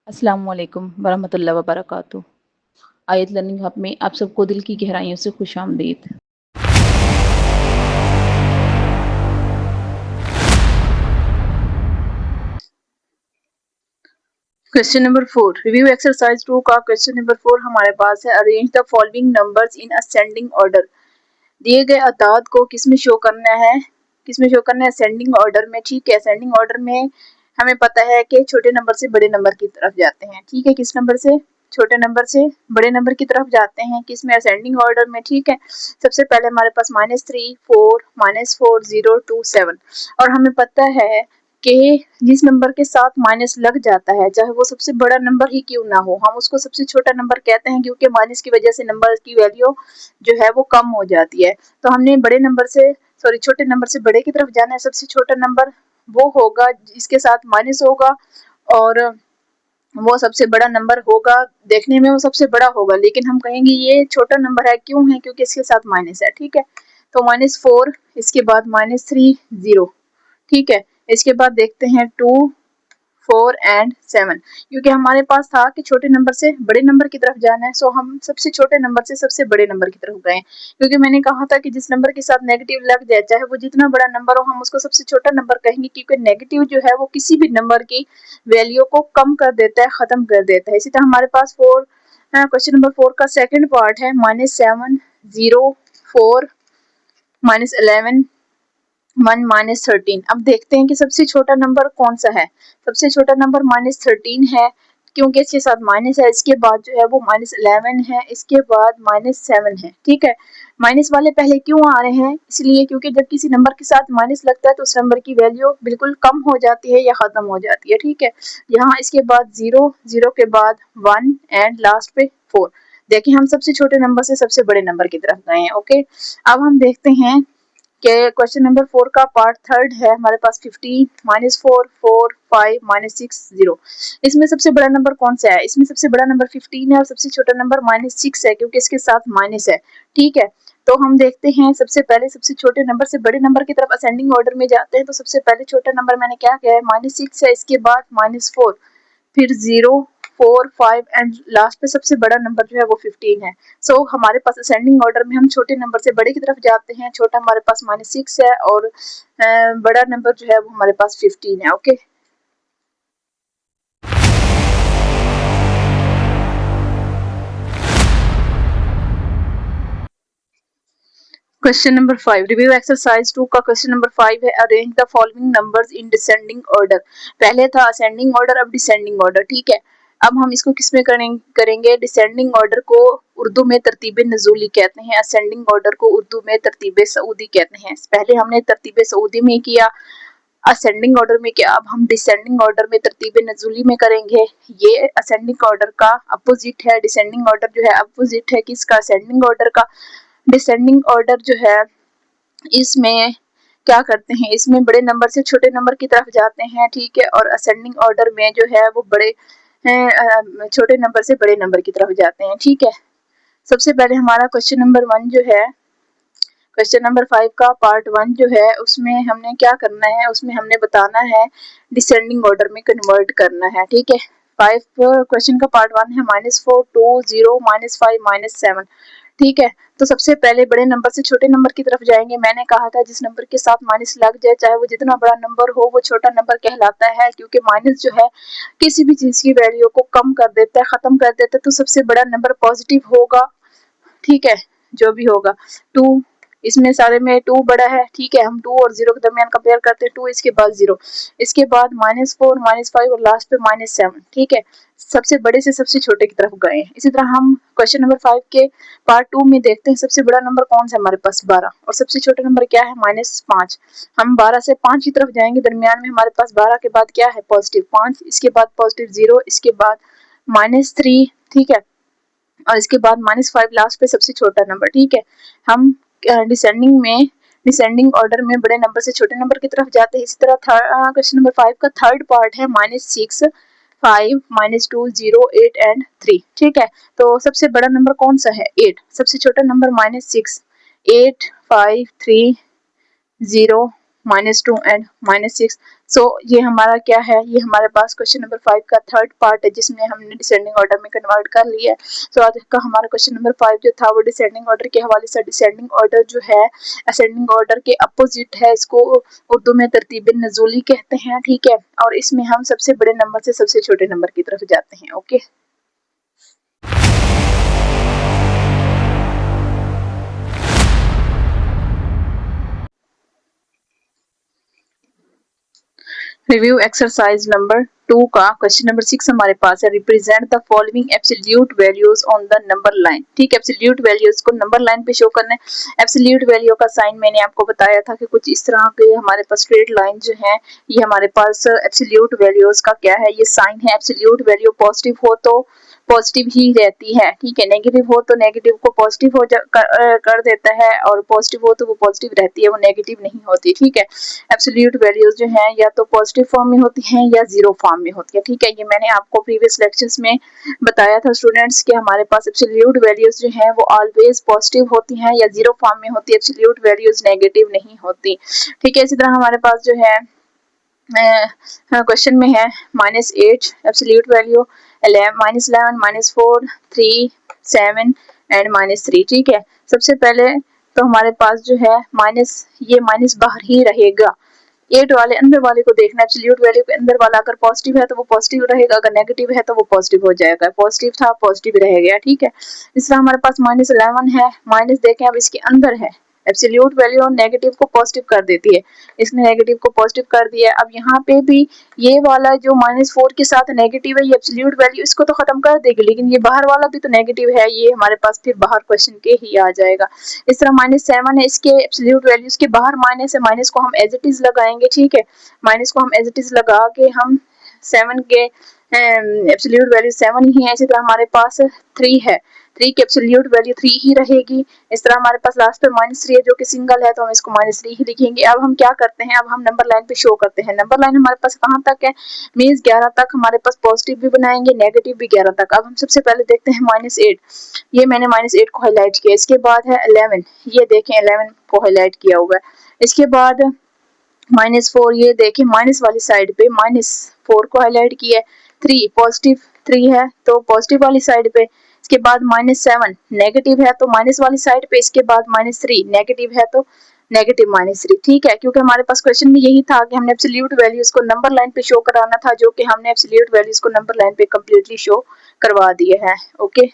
अस्सलामुअलैकुम वरहमतुल्लाहि वबरकातुहू। आयत लर्निंग हब में आप सबको दिल की गहराइयों से खुशामदीद। क्वेश्चन नंबर 4 रिव्यू एक्सरसाइज 2 का क्वेश्चन नंबर 4 हमारे पास है। Arrange the following numbers in ascending order. दिए गए अताद को किस में शो करना है, असेंडिंग ऑर्डर में। ठीक है, असेंडिंग ऑर्डर में हमें पता है कि छोटे नंबर से बड़े नंबर की तरफ जाते हैं। ठीक है, किस नंबर से? छोटे नंबर से बड़े नंबर की तरफ जाते हैं। किस में? असेंडिंग ऑर्डर में। ठीक है, सबसे पहले हमारे पास -3, 4, -4, 0, 2, 7 और हमें पता है कि जिस नंबर के साथ माइनस लग जाता है, चाहे वो सबसे बड़ा नंबर ही क्यों ना हो, हम उसको सबसे छोटा नंबर कहते हैं, क्योंकि माइनस की वजह से नंबर की वैल्यू जो है वो कम हो जाती है। तो हमने बड़े नंबर से छोटे नंबर से बड़े की तरफ जाना है। सबसे छोटा नंबर वो होगा जिसके साथ माइनस होगा और वो सबसे बड़ा नंबर होगा। देखने में वो सबसे बड़ा होगा, लेकिन हम कहेंगे ये छोटा नंबर है। क्यों है? क्योंकि इसके साथ माइनस है। ठीक है, तो -4, इसके बाद -3, 0। ठीक है, इसके बाद देखते हैं 2, 4 एंड 7, क्योंकि हमारे पास था कि छोटे नंबर से बड़े नंबर की तरफ जाना है, सो हम सबसे छोटे नंबर से सबसे बड़े नंबर की तरफ गए, क्योंकि मैंने कहा था कि जिस नंबर के साथ नेगेटिव लग जाए, चाहे वो जितना बड़ा नंबर हो, हम उसको सबसे छोटा नंबर कहेंगे, क्योंकि नेगेटिव जो है वो किसी भी नंबर की वैल्यू को कम कर देता है, खत्म कर देता है। इसी तरह हमारे पास क्वेश्चन नंबर 4 का सेकेंड पार्ट है -7, 0, 4, -11, 1, -13। अब देखते हैं कि सबसे छोटा नंबर कौन सा है। सबसे छोटा नंबर -13 है, क्योंकि इसके साथ माइनस है। इसके बाद जो है वो -11 है, इसके बाद -7 है। ठीक है, माइनस वाले पहले क्यों आ रहे हैं? इसलिए क्योंकि जब किसी नंबर के साथ माइनस लगता है तो उस नंबर की वैल्यू बिल्कुल कम हो जाती है या खत्म हो जाती है। ठीक है, यहाँ इसके बाद 0, 0 के बाद 1 एंड लास्ट पे 4। देखिए, हम सबसे छोटे नंबर से सबसे बड़े नंबर की तरफ गए हैं। ओके, अब हम देखते हैं के क्वेश्चन नंबर 4 का पार्ट थर्ड है हमारे पास 15, -4, 4, 5, -6, 0। इसमें सबसे बड़ा नंबर कौन सा है? इसमें सबसे बड़ा नंबर 15 है और सबसे छोटा नंबर -6 है, क्योंकि इसके साथ माइनस है। ठीक है, तो हम देखते हैं सबसे पहले सबसे छोटे नंबर से बड़े नंबर की तरफ असेंडिंग ऑर्डर में जाते हैं। तो सबसे पहले छोटा नंबर मैंने क्या किया है? -6 है, इसके बाद -4, फिर 0, 4, 5 एंड लास्ट पे सबसे बड़ा नंबर जो है वो 15 है। सो हमारे पास असेंडिंग ऑर्डर में हम छोटे नंबर से बड़े की तरफ जाते हैं। छोटा हमारे पास -6 है और बड़ा नंबर जो है वो हमारे पास 15 है। Okay, question number 5 review exercise 2 का क्वेश्चन नंबर 5 है। Arrange the following numbers in descending order. पहले था असेंडिंग ऑर्डर, अब डिसेंडिंग ऑर्डर। ठीक है, अब हम इसको किसमें करेंगे? डिसेंडिंग ऑर्डर को उर्दू में तरतीब नज़ूली कहते हैं, असेंडिंग ऑर्डर को उर्दू में तरतीब सऊदी कहते हैं। पहले हमने तरतीब सऊदी में किया, असेंडिंग ऑर्डर में किया, अब हम डिसेंडिंग ऑर्डर में तरतीब नज़ूली में करेंगे। ये असेंडिंग ऑर्डर का अपोजिट है। डिसेंडिंग ऑर्डर जो है अपोजिट है किसका? असेंडिंग ऑर्डर का। डिसेंडिंग ऑर्डर जो है इसमें क्या करते हैं? इसमें बड़े नंबर से छोटे नंबर की तरफ जाते हैं। ठीक है, और असेंडिंग ऑर्डर में जो है वो छोटे नंबर से बड़े नंबर की तरफ जाते हैं। ठीक है, सबसे पहले हमारा क्वेश्चन नंबर 1 जो है, क्वेश्चन नंबर 5 का पार्ट 1 जो है, उसमें हमने क्या करना है? उसमें हमने बताना है डिसेंडिंग ऑर्डर में कन्वर्ट करना है। ठीक है, 5 क्वेश्चन का पार्ट 1 है -4, 2, 0, -5, -7। ठीक है, तो सबसे पहले बड़े नंबर से छोटे नंबर की तरफ जाएंगे। मैंने कहा था जिस नंबर के साथ माइनस लग जाए, चाहे वो जितना बड़ा नंबर हो, वो छोटा नंबर कहलाता है, क्योंकि माइनस जो है किसी भी चीज की वैल्यू को कम कर देता है, खत्म कर देता है। तो सबसे बड़ा नंबर पॉजिटिव होगा। ठीक है, जो भी होगा 2, इसमें सारे में 2 बड़ा है। ठीक है, हम 2 और 0 के दरमियान कंपेयर करते हैं। 2 इसके बाद 0, इसके बाद -4, -5 और लास्ट पे -7। ठीक है, सबसे बड़े से सबसे छोटे की तरफ गए। इसी तरह हम क्वेश्चन नंबर 5 के पार्ट 2 में देखते हैं सबसे बड़ा नंबर कौन सा है? हमारे पास 12 और सबसे छोटा नंबर क्या है? -5। हम 12 से 5 की तरफ जाएंगे, दरमियान में हमारे पास 12 के बाद क्या है? +5, इसके बाद +0, इसके बाद -3। ठीक है, और इसके बाद -5 लास्ट पे सबसे छोटा नंबर। ठीक है, हम डिसेंडिंग ऑर्डर में बड़े नंबर से छोटे नंबर की तरफ जाते हैं। इसी तरह क्वेश्चन नंबर 5 का थर्ड पार्ट है -6, 5, -2, 0, 8 एंड 3। ठीक है, तो सबसे बड़ा नंबर कौन सा है? 8। सबसे छोटा नंबर -6, 8, 5, 3, 0, -2 एंड -6। सो ये हमारा क्या है, ये हमारे पास क्वेश्चन नंबर 5 का थर्ड पार्ट है जिसमें हमने डिसेंडिंग ऑर्डर में कन्वर्ट कर लिया है। सो आज का हमारा क्वेश्चन नंबर 5 जो था वो डिसेंडिंग ऑर्डर के हवाले से। डिसेंडिंग ऑर्डर जो है असेंडिंग ऑर्डर के अपोजिट है, इसको उर्दू में तरतीब नज़ूली कहते हैं, ठीक है। और इसमें हम सबसे बड़े नंबर से सबसे छोटे नंबर की तरफ जाते हैं। ओके, रिव्यू एक्सरसाइज नंबर 2 का क्वेश्चन नंबर 6 हमारे पास है। Represent the following absolute values on the number line. ठीक है, एब्सोल्यूट वैल्यूज को नंबर लाइन पे शो करना है। एब्सोल्यूट वैल्यू का साइन मैंने आपको बताया था कि कुछ इस तरह के हमारे पास स्ट्रेट लाइन जो है ये हमारे पास एब्सोल्यूट वैल्यूज का क्या है, ये साइन है। एब्सोल्यूट वैल्यू पॉजिटिव हो तो पॉजिटिव ही रहती है, ठीक है। नेगेटिव हो तो नेगेटिव को पॉजिटिव कर देता है, और पॉजिटिव हो तो वो पॉजिटिव रहती है, वो नेगेटिव नहीं होती, ठीक है। एब्सोल्यूट वैल्यूज जो है या तो पॉजिटिव फॉर्म में होती हैं या जीरो फॉर्म में होती है, ठीक है। ये मैंने आपको प्रीवियस लेक्चर्स में बताया था स्टूडेंट्स कि हमारे पास एब्सोल्यूट वैल्यूज जो है वो ऑलवेज पॉजिटिव होती हैं या जीरो फॉर्म में होती है, एब्सोल्यूट वैल्यूज नेगेटिव नहीं होती, ठीक है। इसी तरह हमारे पास जो है क्वेश्चन में है -8 एब्सोल्यूट वैल्यू, -11, -4, 3, 7 एंड -3, ठीक है। सबसे पहले तो हमारे पास जो है ये माइनस बाहर ही रहेगा। 8 वाले अंदर वाले को देखना, एब्सोल्यूट वैल्यू के अंदर वाला अगर पॉजिटिव है तो वो पॉजिटिव रहेगा, अगर नेगेटिव है तो वो पॉजिटिव हो जाएगा। पॉजिटिव था पॉजिटिव रह गया, ठीक है। इस तरह हमारे पास -11 है, माइनस देखें अब इसके अंदर है, एब्सोल्यूट वैल्यू नेगेटिव को पॉजिटिव कर देती है, इसने नेगेटिव को पॉजिटिव कर दिया। अब यहाँ पे भी ये वाला जो -4 के साथ नेगेटिव है, ये एब्सोल्यूट वैल्यू इसको तो खत्म कर देगी, लेकिन ये बाहर वाला भी तो नेगेटिव है, ये हमारे पास फिर बाहर क्वेश्चन के ही आ जाएगा। इस तरह -7 है, इसके एब्सोल्यूट वैल्यू इसके बाहर माइनस है, माइनस को हम एज इट इज लगाएंगे, ठीक है। माइनस को हम एज इट इज लगा के हम 7 के एब्सोल्यूट वैल्यू 7 ही है। इसी तरह हमारे पास 3 है, 3 की एब्सोल्यूट वैल्यू 3 ही रहेगी। इस तरह हमारे पास लास्ट पे -3 है जो कि सिंगल है, तो हम इसको -3 ही लिखेंगे। अब हम क्या करते हैं, अब हम नंबर लाइन पे शो करते हैं। नंबर लाइन हमारे पास कहाँ तक है, मीन्स 11 तक हमारे पास पॉजिटिव भी बनाएंगे, नेगेटिव भी 11 तक। अब हम सबसे पहले देखते हैं -8, ये मैंने -8 को हाईलाइट किया। इसके बाद है 11, ये देखें 11 को हाईलाइट किया हुआ है। इसके बाद -4, ये देखें माइनस वाली साइड पे -4 को हाईलाइट किया है। 3 पॉजिटिव 3 है तो पॉजिटिव वाली साइड पे। इसके बाद -7 नेगेटिव है तो माइनस वाली साइड पे। इसके बाद -3 नेगेटिव है तो नेगेटिव -3, ठीक है। क्योंकि हमारे पास क्वेश्चन में यही था कि हमने एब्सोल्यूट वैल्यूज को नंबर लाइन पे शो कराना था, जो कि हमने एब्सोल्यूट वैल्यूज को नंबर लाइन पे कम्प्लीटली शो करवा दिए हैं। ओके।